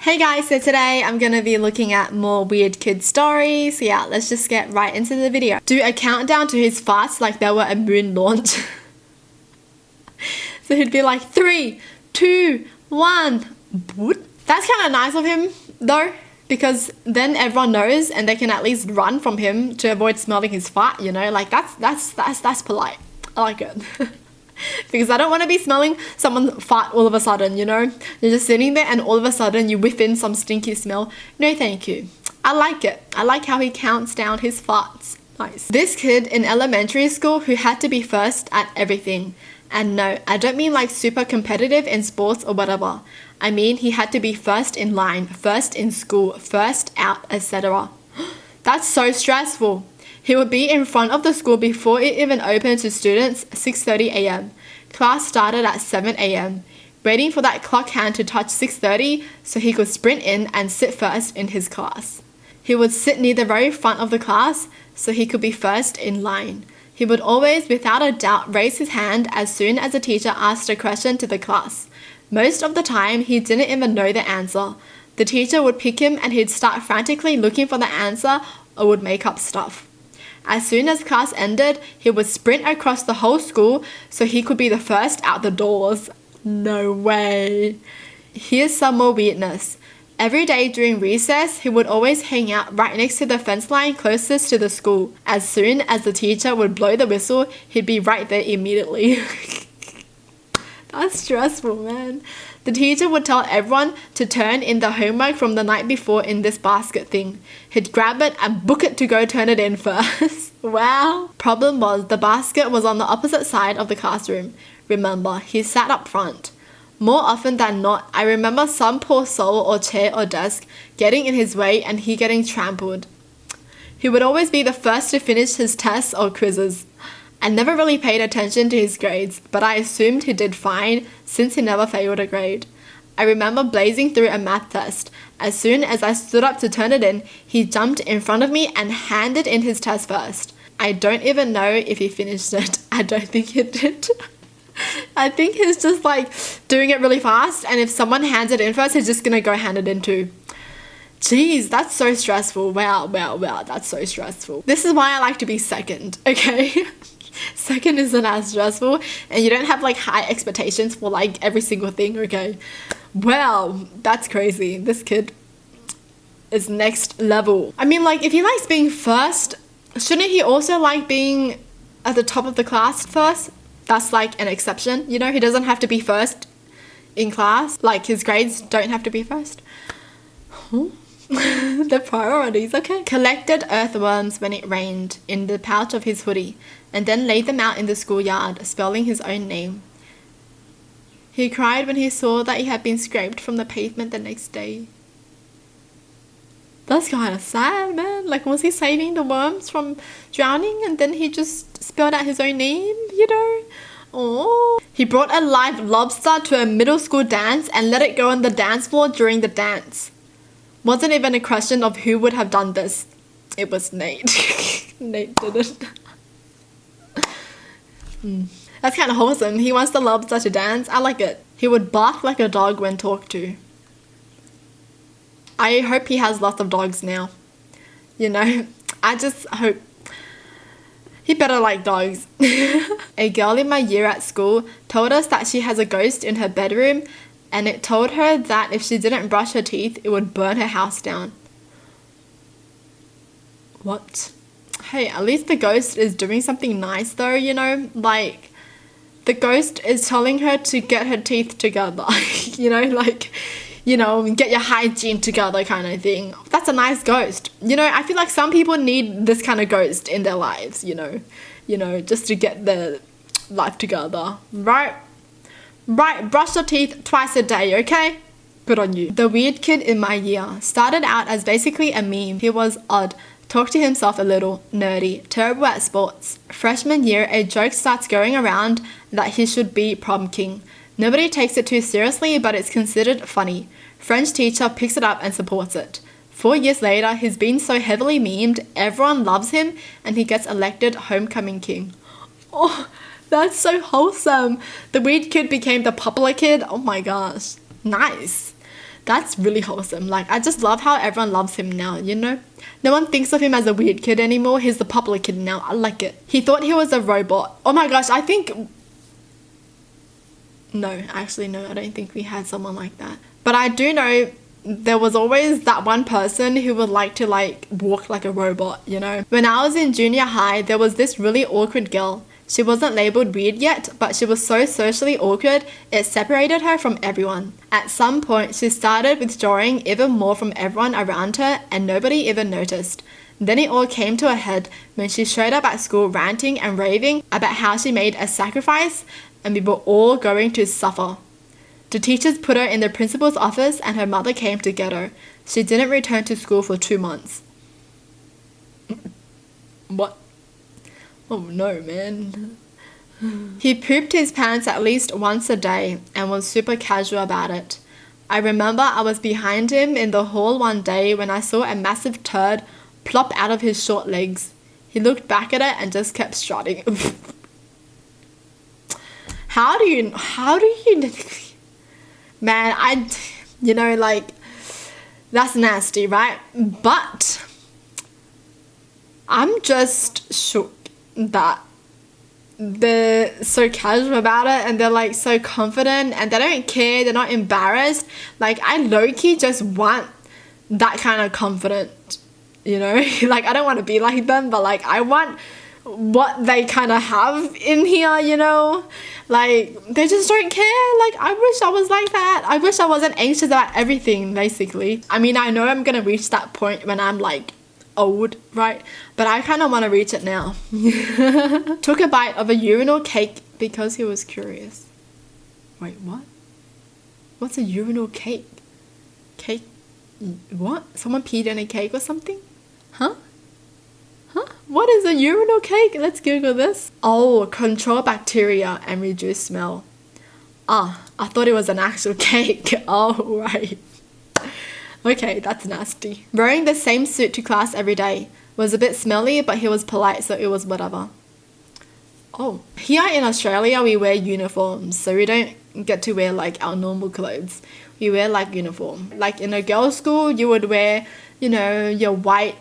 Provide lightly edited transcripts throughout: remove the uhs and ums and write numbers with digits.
Hey guys, so today I'm going to be looking at more weird kid stories. So yeah, let's just get right into the video. Do a countdown to his farts like they were a moon launch. So he'd be like 3, 2, 1. That's kind of nice of him though, because then everyone knows and they can at least run from him to avoid smelling his fart, you know? Like that's polite. I like it. Because I don't want to be smelling someone fart all of a sudden, you know? You're just sitting there and all of a sudden you whiff in some stinky smell. No thank you. I like it. I like how he counts down his farts. Nice. This kid in elementary school who had to be first at everything. And no, I don't mean like super competitive in sports or whatever. I mean he had to be first in line, first in school, first out, etc. That's so stressful. He would be in front of the school before it even opened to students, 6:30 a.m. Class started at 7 a.m. Waiting for that clock hand to touch 6:30 so he could sprint in and sit first in his class. He would sit near the very front of the class so he could be first in line. He would always, without a doubt, raise his hand as soon as a teacher asked a question to the class. Most of the time, he didn't even know the answer. The teacher would pick him and he'd start frantically looking for the answer or would make up stuff. As soon as class ended, he would sprint across the whole school so he could be the first out the doors. No way. Here's some more weirdness. Every day during recess, he would always hang out right next to the fence line closest to the school. As soon as the teacher would blow the whistle, he'd be right there immediately. That's stressful, man. The teacher would tell everyone to turn in the homework from the night before in this basket thing. He'd grab it and book it to go turn it in first. Wow. Problem was, the basket was on the opposite side of the classroom. Remember, he sat up front. More often than not, I remember some poor soul or chair or desk getting in his way and he getting trampled. He would always be the first to finish his tests or quizzes. I never really paid attention to his grades, but I assumed he did fine since he never failed a grade. I remember blazing through a math test. As soon as I stood up to turn it in, he jumped in front of me and handed in his test first. I don't even know if he finished it. I don't think he did. I think he's just like doing it really fast, and if someone hands it in first, he's just gonna go hand it in too. Jeez, that's so stressful. Wow, that's so stressful. This is why I like to be second, okay? Second isn't as stressful and you don't have like high expectations for like every single thing, okay? Well, that's crazy. This kid is next level. I mean, like, if he likes being first, shouldn't he also like being at the top of the class first? That's like an exception, you know? He doesn't have to be first in class. Like, his grades don't have to be first. The priorities, okay. Collected earthworms when it rained in the pouch of his hoodie and then laid them out in the schoolyard, spelling his own name. He cried when he saw that he had been scraped from the pavement the next day. That's kind of sad, man. Like, was he saving the worms from drowning and then he just spelled out his own name, you know? Oh. He brought a live lobster to a middle school dance and let it go on the dance floor during the dance. Wasn't even a question of who would have done this. It was Nate. Nate did it. That's kind of wholesome. He wants the lobster to dance. I like it. He would bark like a dog when talked to. I hope he has lots of dogs now. You know, I just hope. He better like dogs. A girl in my year at school told us that she has a ghost in her bedroom and it told her that if she didn't brush her teeth, it would burn her house down. What? Hey, at least the ghost is doing something nice though, you know? Like, the ghost is telling her to get her teeth together. You know, like, you know, get your hygiene together kind of thing. That's a nice ghost. You know, I feel like some people need this kind of ghost in their lives, you know, just to get their life together. Right, brush your teeth twice a day, okay? Good on you. The weird kid in my year started out as basically a meme. He was odd, talked to himself a little, nerdy, terrible at sports. Freshman year, a joke starts going around that he should be prom king. Nobody takes it too seriously, but it's considered funny. French teacher picks it up and supports it. 4 years later, he's been so heavily memed, everyone loves him, and he gets elected homecoming king. Oh, that's so wholesome. The weird kid became the popular kid. Oh my gosh. Nice. That's really wholesome. Like, I just love how everyone loves him now, you know? No one thinks of him as a weird kid anymore. He's the popular kid now. I like it. He thought he was a robot. Oh my gosh, I think... No, actually, no, I don't think we had someone like that. But I do know there was always that one person who would like to, like, walk like a robot, you know? When I was in junior high, there was this really awkward girl. She wasn't labeled weird yet, but she was so socially awkward, it separated her from everyone. At some point, she started withdrawing even more from everyone around her, and nobody even noticed. Then it all came to a head when she showed up at school ranting and raving about how she made a sacrifice and we were all going to suffer. The teachers put her in the principal's office and her mother came to get her. She didn't return to school for 2 months. What? Oh no, man. He pooped his pants at least once a day and was super casual about it. I remember I was behind him in the hall one day when I saw a massive turd plop out of his short legs. He looked back at it and just kept strutting. How do you, man, you know, like, that's nasty, right? But I'm just shook that they're so casual about it and they're like so confident and they don't care, they're not embarrassed. Like, I low-key just want that kind of confidence, you know? Like, I don't want to be like them, but like, I want what they kind of have in here, you know? Like, they just don't care. Like, I wish I was like that. I wish I wasn't anxious about everything, basically. I mean, I know I'm gonna reach that point when I'm like old, right? But I kind of want to reach it now. Took a bite of a urinal cake because he was curious. Wait, what? What's a urinal cake? Cake? What? Someone peed in a cake or something? Huh? Huh? What is a urinal cake? Let's Google this. Oh, control bacteria and reduce smell. Ah, I thought it was an actual cake. Oh, right. Okay, that's nasty. Wearing the same suit to class every day. Was a bit smelly, but he was polite, so it was whatever. Oh, here in Australia, we wear uniforms, so we don't get to wear like our normal clothes. We wear like uniform. Like in a girls' school, you would wear, you know, your white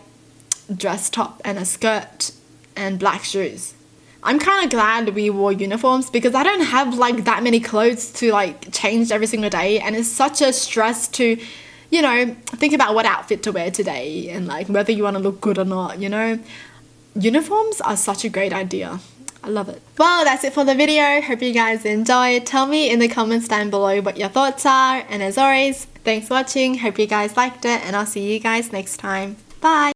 dress top and a skirt and black shoes. I'm kind of glad we wore uniforms because I don't have like that many clothes to like change every single day, and it's such a stress to, you know, think about what outfit to wear today and like whether you want to look good or not, you know. Uniforms are such a great idea. I love it. Well, that's it for the video. Hope you guys enjoyed. Tell me in the comments down below what your thoughts are, and as always, thanks for watching. Hope you guys liked it, and I'll see you guys next time. Bye.